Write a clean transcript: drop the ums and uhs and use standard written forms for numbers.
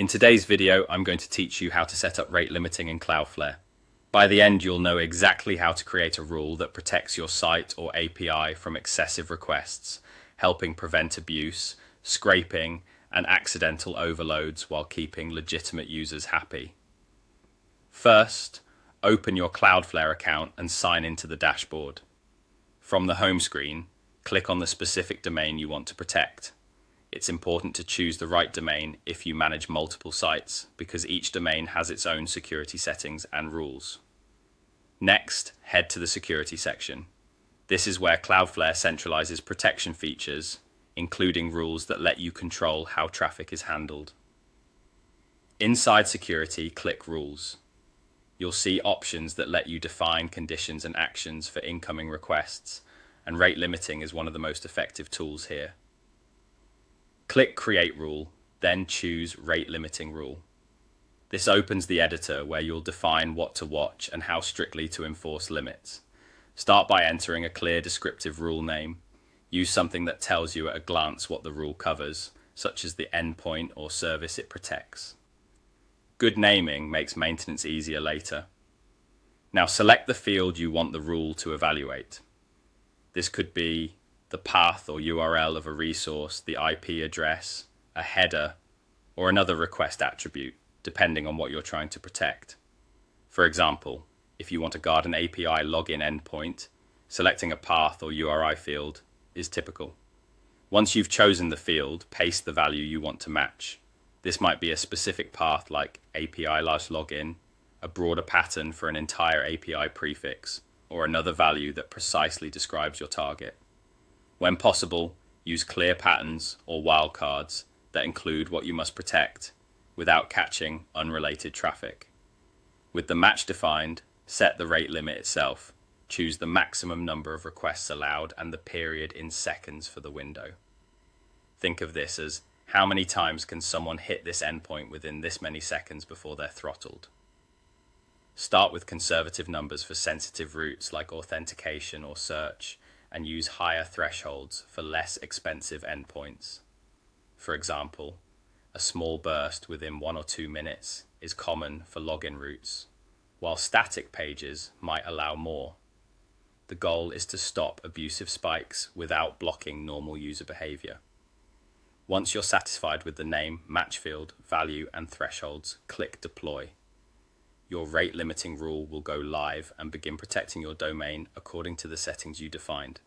In today's video, I'm going to teach you how to set up rate limiting in Cloudflare. By the end, you'll know exactly how to create a rule that protects your site or API from excessive requests, helping prevent abuse, scraping, and accidental overloads while keeping legitimate users happy. First, open your Cloudflare account and sign into the dashboard. From the home screen, click on the specific domain you want to protect. It's important to choose the right domain if you manage multiple sites, because each domain has its own security settings and rules. Next, head to the security section. This is where Cloudflare centralizes protection features, including rules that let you control how traffic is handled. Inside security, click Rules. You'll see options that let you define conditions and actions for incoming requests, and rate limiting is one of the most effective tools here. Click Create Rule, then choose Rate Limiting Rule. This opens the editor where you'll define what to watch and how strictly to enforce limits. Start by entering a clear descriptive rule name. Use something that tells you at a glance what the rule covers, such as the endpoint or service it protects. Good naming makes maintenance easier later. Now select the field you want the rule to evaluate. This could be the path or URL of a resource, the IP address, a header, or another request attribute, depending on what you're trying to protect. For example, if you want to guard an API login endpoint, selecting a path or URI field is typical. Once you've chosen the field, paste the value you want to match. This might be a specific path like API/login, a broader pattern for an entire API prefix, or another value that precisely describes your target. When possible, use clear patterns or wildcards that include what you must protect without catching unrelated traffic. With the match defined, set the rate limit itself. Choose the maximum number of requests allowed and the period in seconds for the window. Think of this as how many times can someone hit this endpoint within this many seconds before they're throttled. Start with conservative numbers for sensitive routes like authentication or search, and use higher thresholds for less expensive endpoints. For example, a small burst within 1 or 2 minutes is common for login routes, while static pages might allow more. The goal is to stop abusive spikes without blocking normal user behavior. Once you're satisfied with the name, match field, value, and thresholds, click Deploy. Your rate limiting rule will go live and begin protecting your domain according to the settings you defined.